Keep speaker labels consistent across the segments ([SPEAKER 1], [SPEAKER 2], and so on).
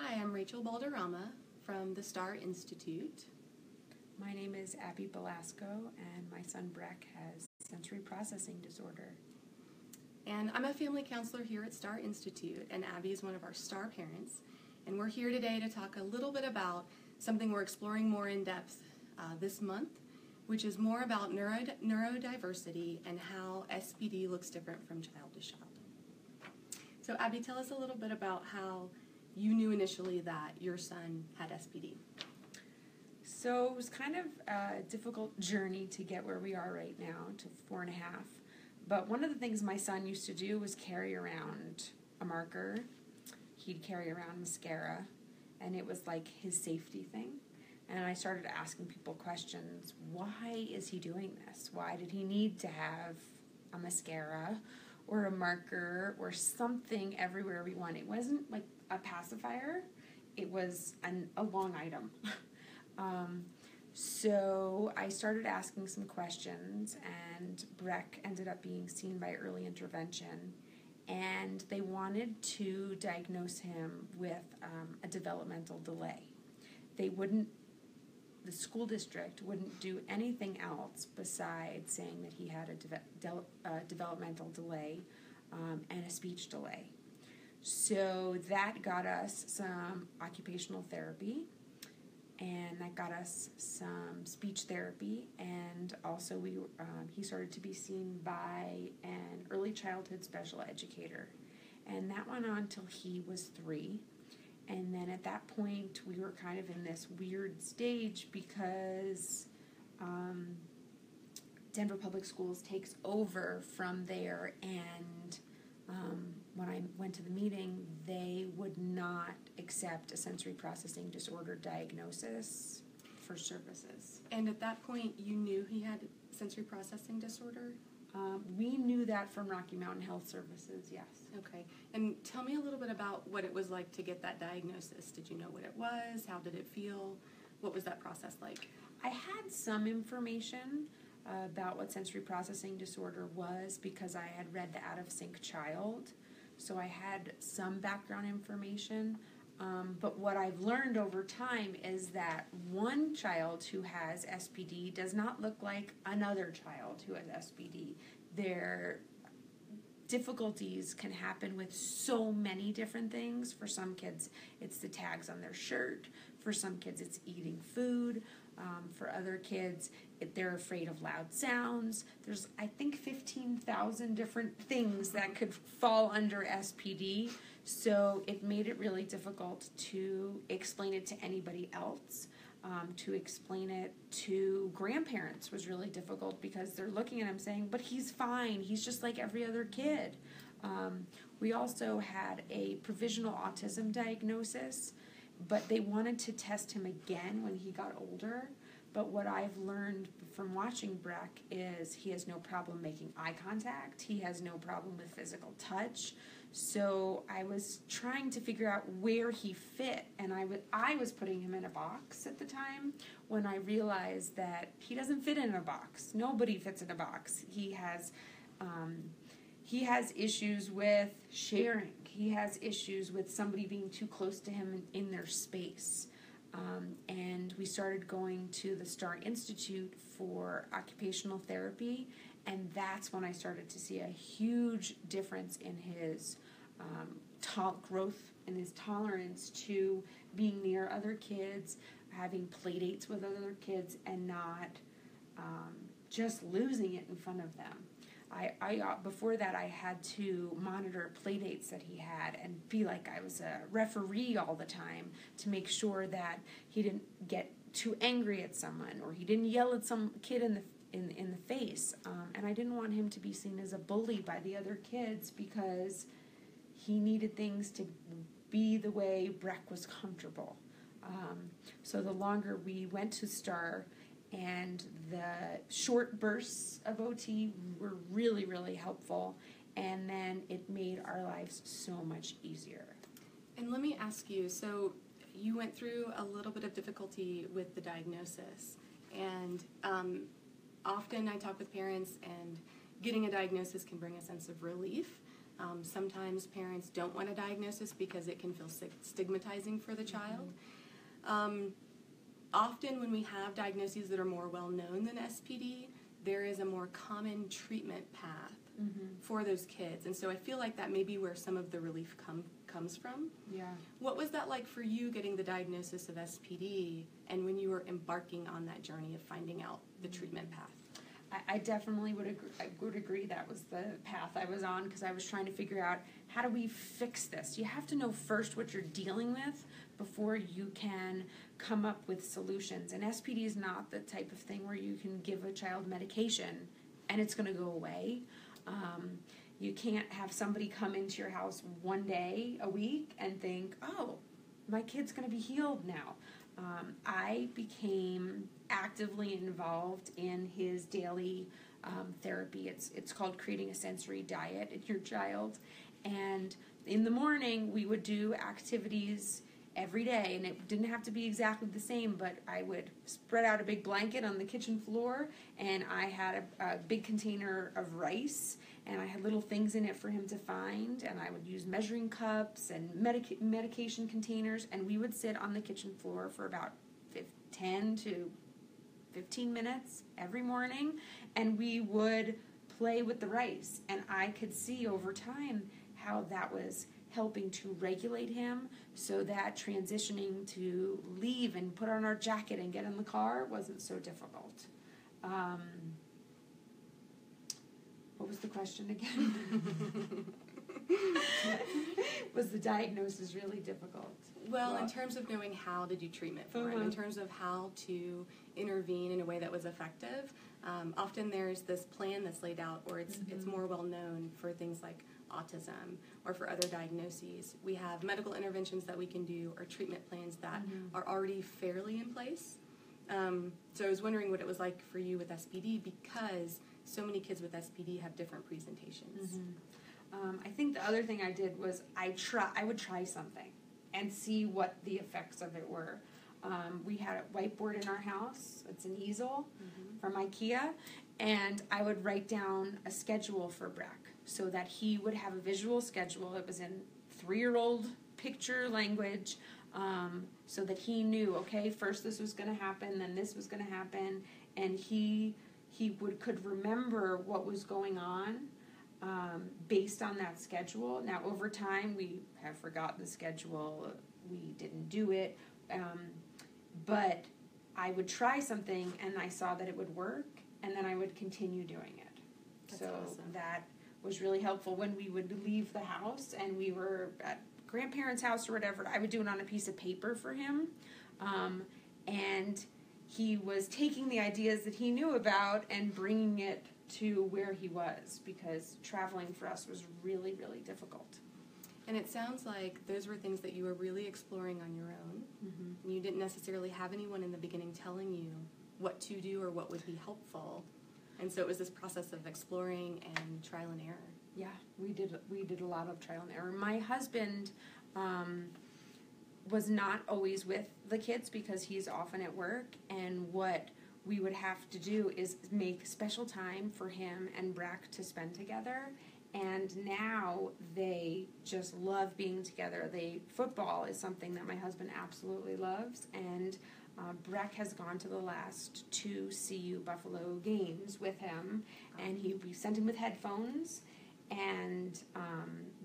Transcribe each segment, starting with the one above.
[SPEAKER 1] Hi, I'm Rachel Balderrama from the Star Institute.
[SPEAKER 2] My name is Abby Belasco, and my son Breck has sensory processing disorder.
[SPEAKER 1] And I'm a family counselor here at Star Institute, and Abby is one of our star parents. And we're here today to talk a little bit about something we're exploring more in depth this month, which is more about neurodiversity and how SPD looks different from child to child. So Abby, tell us a little bit about how you knew initially that your son had SPD.
[SPEAKER 2] So it was kind of a difficult journey to get where we are right now, to 4.5. But one of the things my son used to do was carry around a marker. He'd carry around mascara, and it was like his safety thing. And I started asking people questions. Why is he doing this? Why did he need to have a mascara or a marker or something everywhere we went? It wasn't like a pacifier. It was a long item. So I started asking some questions, and Breck ended up being seen by early intervention, and they wanted to diagnose him with a developmental delay. The school district wouldn't do anything else besides saying that he had a developmental delay and a speech delay. So that got us some occupational therapy, and that got us some speech therapy, and also he started to be seen by an early childhood special educator, and that went on till he was 3. And then at that point we were kind of in this weird stage because Denver Public Schools takes over from there, and when I went to the meeting, they would not accept a sensory processing disorder diagnosis for services.
[SPEAKER 1] And at that point, you knew he had sensory processing disorder?
[SPEAKER 2] We knew that from Rocky Mountain Health Services, yes.
[SPEAKER 1] Okay. And tell me a little bit about what it was like to get that diagnosis. Did you know what it was? How did it feel? What was that process like?
[SPEAKER 2] I had some information about what sensory processing disorder was because I had read The Out of Sync Child. So I had some background information. But what I've learned over time is that one child who has SPD does not look like another child who has SPD. Their difficulties can happen with so many different things. For some kids, it's the tags on their shirt. For some kids, it's eating food. For other kids, they're afraid of loud sounds. There's, I think, 15,000 different things that could fall under SPD. So it made it really difficult to explain it to anybody else. To explain it to grandparents was really difficult because they're looking at him saying, but he's fine. He's just like every other kid. We also had a provisional autism diagnosis, but they wanted to test him again when he got older. But what I've learned from watching Breck is he has no problem making eye contact. He has no problem with physical touch. So I was trying to figure out where he fit, and I was putting him in a box at the time when I realized that he doesn't fit in a box. Nobody fits in a box. He has issues with sharing. He has issues with somebody being too close to him in their space. And we started going to the Star Institute for occupational therapy, and that's when I started to see a huge difference in his growth and his tolerance to being near other kids, having play dates with other kids, and not just losing it in front of them. Before that, I had to monitor play dates that he had and be like I was a referee all the time to make sure that he didn't get too angry at someone or he didn't yell at some kid in the face. And I didn't want him to be seen as a bully by the other kids because he needed things to be the way Breck was comfortable. So the longer we went to Star, and the short bursts of OT were really, really helpful, and then it made our lives so much easier.
[SPEAKER 1] And let me ask you, so you went through a little bit of difficulty with the diagnosis, and often I talk with parents, and getting a diagnosis can bring a sense of relief, Sometimes parents don't want a diagnosis because it can feel stigmatizing for the child. Often when we have diagnoses that are more well-known than SPD, there is a more common treatment path for those kids. And so I feel like that may be where some of the relief comes from.
[SPEAKER 2] Yeah.
[SPEAKER 1] What was that like for you getting the diagnosis of SPD and when you were embarking on that journey of finding out the treatment path?
[SPEAKER 2] I definitely would agree that was the path I was on, because I was trying to figure out, how do we fix this? You have to know first what you're dealing with before you can come up with solutions. And SPD is not the type of thing where you can give a child medication and it's going to go away. You can't have somebody come into your house one day a week and think, oh, my kid's going to be healed now. I became actively involved in his daily therapy. It's called creating a sensory diet in your child. And in the morning, we would do activities every day, and it didn't have to be exactly the same, but I would spread out a big blanket on the kitchen floor, and I had a big container of rice, and I had little things in it for him to find, and I would use measuring cups and medication containers, and we would sit on the kitchen floor for about 10 to 15 minutes every morning, and we would play with the rice, and I could see over time how that was helping to regulate him, so that transitioning to leave and put on our jacket and get in the car wasn't so difficult. What was the question again? Was the diagnosis really difficult?
[SPEAKER 1] Well, in terms of knowing how to do treatment for him, in terms of how to intervene in a way that was effective, often there's this plan that's laid out, or it's more well known for things like autism or for other diagnoses. We have medical interventions that we can do, or treatment plans that are already fairly in place. So I was wondering what it was like for you with SPD, because so many kids with SPD have different presentations.
[SPEAKER 2] I think the other thing I did was I would try something and see what the effects of it were. We had a whiteboard in our house. It's an easel from IKEA, and I would write down a schedule for Breck so that he would have a visual schedule. It was in 3-year-old picture language, so that he knew, okay, first this was going to happen, then this was going to happen, and he could remember what was going on based on that schedule. Now, over time, we have forgotten the schedule. We didn't do it. But I would try something, and I saw that it would work, and then I would continue doing it.
[SPEAKER 1] That's
[SPEAKER 2] so
[SPEAKER 1] awesome. That
[SPEAKER 2] was really helpful. When we would leave the house and we were at grandparents' house or whatever, I would do it on a piece of paper for him. And he was taking the ideas that he knew about and bringing it to where he was, because traveling for us was really, really difficult.
[SPEAKER 1] And it sounds like those were things that you were really exploring on your own. You didn't necessarily have anyone in the beginning telling you what to do or what would be helpful. And so it was this process of exploring and trial and error.
[SPEAKER 2] Yeah, we did a lot of trial and error. My husband was not always with the kids because he's often at work, and what we would have to do is make special time for him and Breck to spend together. And now they just love being together. Football is something that my husband absolutely loves, and Breck has gone to the last 2 CU Buffalo games with him, and we sent him with headphones and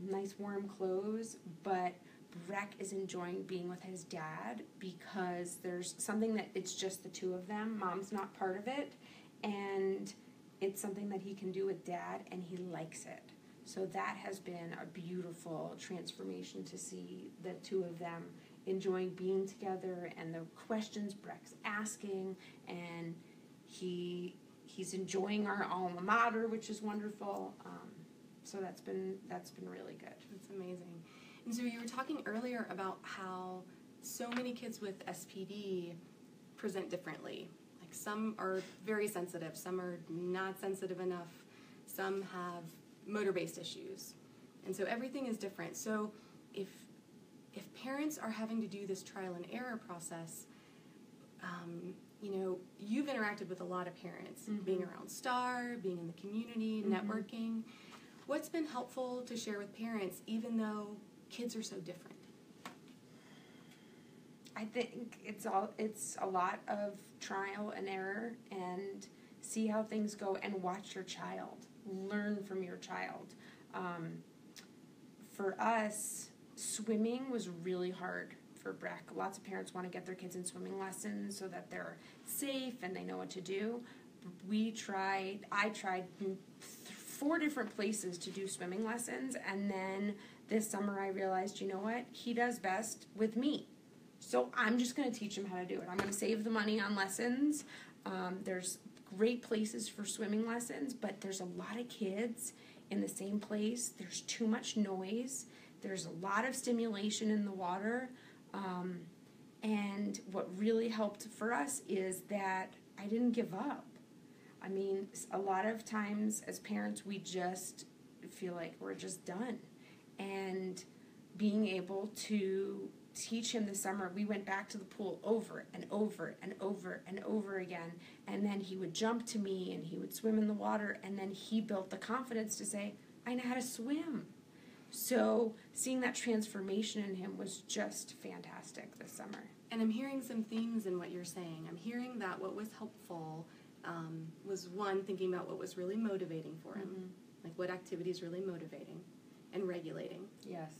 [SPEAKER 2] nice warm clothes, but Breck is enjoying being with his dad because there's something that it's just the two of them. Mom's not part of it, and it's something that he can do with Dad, and he likes it. So that has been a beautiful transformation to see the two of them enjoying being together, and the questions Breck's asking, and he's enjoying our alma mater, which is wonderful. So that's been really good.
[SPEAKER 1] That's amazing. And so you were talking earlier about how so many kids with SPD present differently. Like some are very sensitive, some are not sensitive enough, some have motor-based issues. And so everything is different. So if parents are having to do this trial and error process, you've interacted with a lot of parents, being around STAR, being in the community, networking. What's been helpful to share with parents, even though kids are so different?
[SPEAKER 2] I think it's a lot of trial and error, and see how things go and watch your child. Learn from your child. For us, swimming was really hard for Breck. Lots of parents want to get their kids in swimming lessons so that they're safe and they know what to do. I tried 4 different places to do swimming lessons, and then this summer I realized, you know what? He does best with me. So I'm just going to teach him how to do it. I'm going to save the money on lessons. There's great places for swimming lessons, but there's a lot of kids in the same place. There's too much noise. There's a lot of stimulation in the water. And what really helped for us is that I didn't give up. I mean, a lot of times as parents, we just feel like we're just done. And being able to teach him this summer, we went back to the pool over and over and over and over again, and then he would jump to me and he would swim in the water, and then he built the confidence to say, I know how to swim. So seeing that transformation in him was just fantastic this summer.
[SPEAKER 1] And I'm hearing some themes in what you're saying. I'm hearing that what was helpful was, one, thinking about what was really motivating for him, like what activity is really motivating and regulating.
[SPEAKER 2] Yes.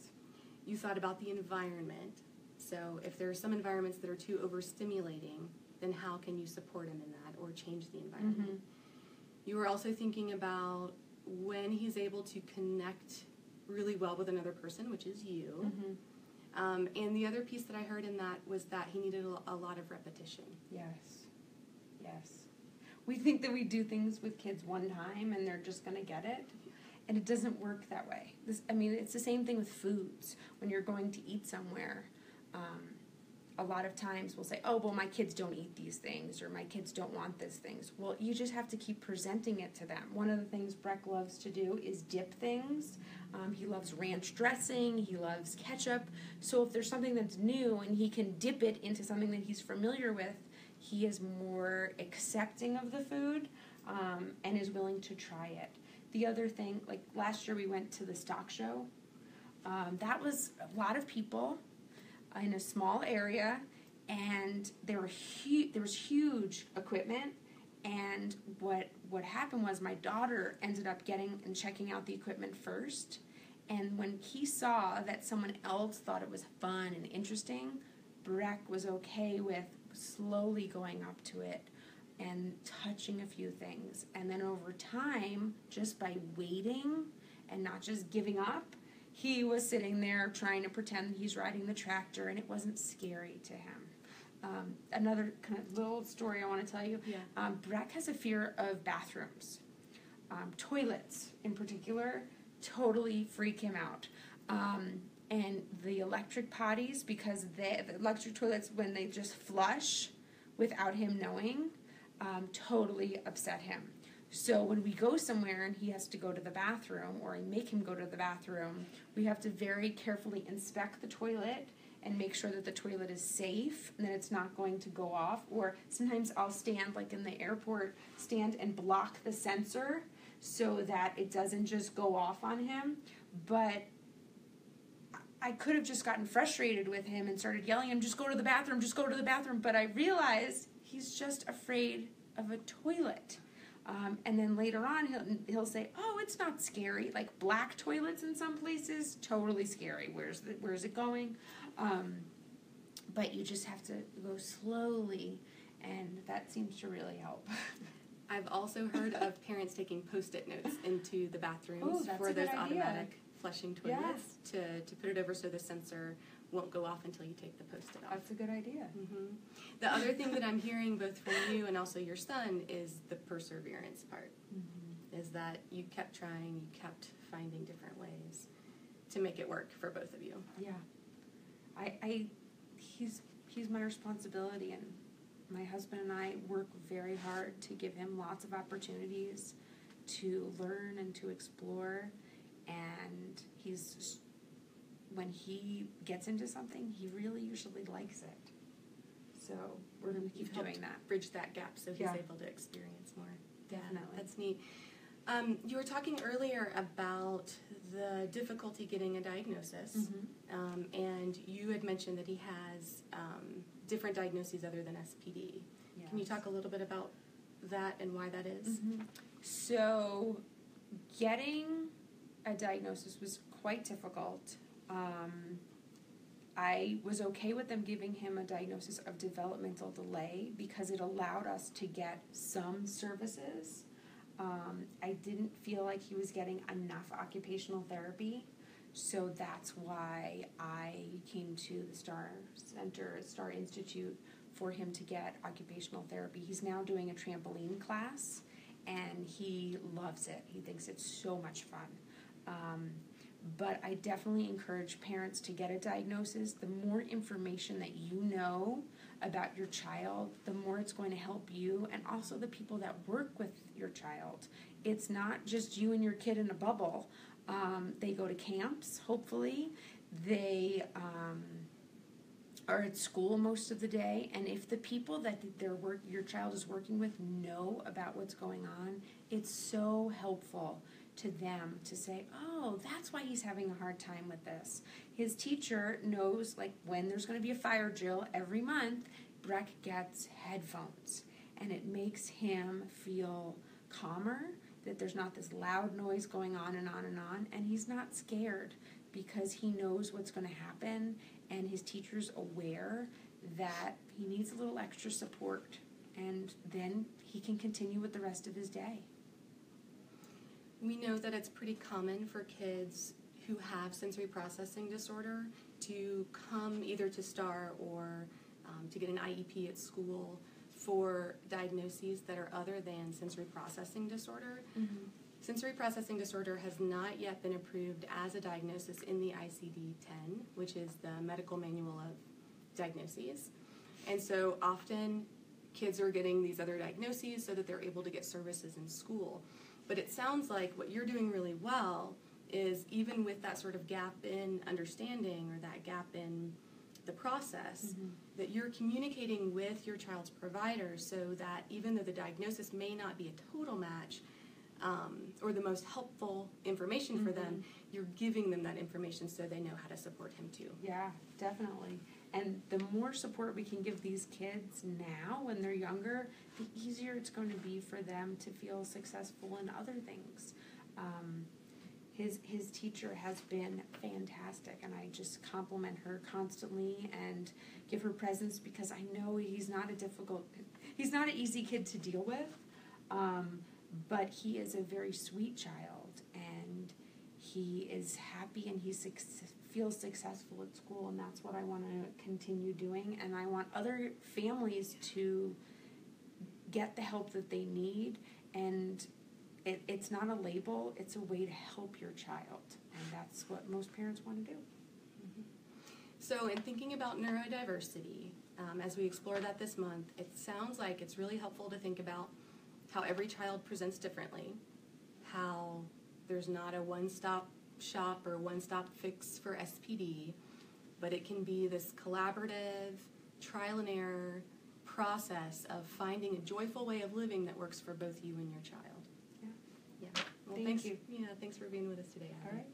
[SPEAKER 1] You thought about the environment. So if there are some environments that are too overstimulating, then how can you support him in that or change the environment? You were also thinking about when he's able to connect really well with another person, which is you. And the other piece that I heard in that was that he needed a lot of repetition.
[SPEAKER 2] Yes. We think that we do things with kids one time and they're just going to get it. And it doesn't work that way. It's the same thing with foods. When you're going to eat somewhere, a lot of times we'll say, oh, well, my kids don't eat these things, or my kids don't want these things. Well, you just have to keep presenting it to them. One of the things Breck loves to do is dip things. He loves ranch dressing. He loves ketchup. So if there's something that's new and he can dip it into something that he's familiar with, he is more accepting of the food and is willing to try it. The other thing, like last year we went to the stock show. That was a lot of people in a small area, and there was huge equipment. And what happened was my daughter ended up getting and checking out the equipment first. And when he saw that someone else thought it was fun and interesting, Breck was okay with slowly going up to it and touching a few things. And then over time, just by waiting and not just giving up, he was sitting there trying to pretend he's riding the tractor, and it wasn't scary to him. Another kind of little story I want to tell you. Breck has a fear of bathrooms. Toilets, in particular, totally freak him out. And the electric potties, because the electric toilets, when they just flush without him knowing, totally upset him. So when we go somewhere and he has to go to the bathroom, or I make him go to the bathroom, we have to very carefully inspect the toilet and make sure that the toilet is safe and that it's not going to go off. Or sometimes I'll stand, like in the airport, stand and block the sensor so that it doesn't just go off on him. But I could have just gotten frustrated with him and started yelling at him, just go to the bathroom, just go to the bathroom. But I realized he's just afraid of a toilet. And then later on, he'll say, oh, it's not scary. Like black toilets in some places, totally scary. Where's it going? But you just have to go slowly, and that seems to really help.
[SPEAKER 1] I've also heard of parents taking Post-it notes into the bathrooms for those automatic flushing toilets to put it over so the sensor won't go off until you take the Post-it off.
[SPEAKER 2] That's a good idea.
[SPEAKER 1] The other thing that I'm hearing both from you and also your son is the perseverance part. Is that you kept trying, you kept finding different ways to make it work for both of you.
[SPEAKER 2] Yeah. He's my responsibility, and my husband and I work very hard to give him lots of opportunities to learn and to explore, and when he gets into something, he really usually likes it. So we're going to keep doing that.
[SPEAKER 1] Bridge that gap so he's able to experience more.
[SPEAKER 2] Definitely.
[SPEAKER 1] That's neat. You were talking earlier about the difficulty getting a diagnosis, and you had mentioned that he has different diagnoses other than SPD.
[SPEAKER 2] Yes.
[SPEAKER 1] Can you talk a little bit about that and why that is?
[SPEAKER 2] So, getting a diagnosis was quite difficult. I was okay with them giving him a diagnosis of developmental delay because it allowed us to get some services. I didn't feel like he was getting enough occupational therapy, so that's why I came to the Star Center, Star Institute, for him to get occupational therapy. He's now doing a trampoline class, and he loves it. He thinks it's so much fun. But I definitely encourage parents to get a diagnosis. The more information that you know about your child, the more it's going to help you and also the people that work with your child. It's not just you and your kid in a bubble. They go to camps, hopefully. They are at school most of the day, and if the people that your child is working with know about what's going on, it's so helpful to them to say, oh, that's why he's having a hard time with this. His teacher knows, like, when there's going to be a fire drill every month, Breck gets headphones, and it makes him feel calmer, that there's not this loud noise going on and on and on, and he's not scared because he knows what's going to happen, and his teacher's aware that he needs a little extra support, and then he can continue with the rest of his day.
[SPEAKER 1] We know that it's pretty common for kids who have sensory processing disorder to come either to STAR or to get an IEP at school for diagnoses that are other than sensory processing disorder. Sensory processing disorder has not yet been approved as a diagnosis in the ICD-10, which is the medical manual of diagnoses. And so often kids are getting these other diagnoses so that they're able to get services in school. But it sounds like what you're doing really well is, even with that sort of gap in understanding or that gap in the process, that you're communicating with your child's provider so that even though the diagnosis may not be a total match or the most helpful information for them, you're giving them that information so they know how to support him too.
[SPEAKER 2] Yeah, definitely. And the more support we can give these kids now when they're younger, the easier it's going to be for them to feel successful in other things. His teacher has been fantastic, and I just compliment her constantly and give her presents because I know he's not an easy kid to deal with, but he is a very sweet child, and he is happy, and he feels successful at school, and that's what I want to continue doing. And I want other families to get the help that they need, and it's not a label, it's a way to help your child, and that's what most parents want to do.
[SPEAKER 1] So in thinking about neurodiversity, as we explore that this month, it sounds like it's really helpful to think about how every child presents differently, how there's not a one-stop shop or one-stop fix for SPD, but it can be this collaborative, trial and error process of finding a joyful way of living that works for both you and your child. Yeah. Well,
[SPEAKER 2] Thank you.
[SPEAKER 1] Yeah, thanks for being with us today, Abby.
[SPEAKER 2] All right.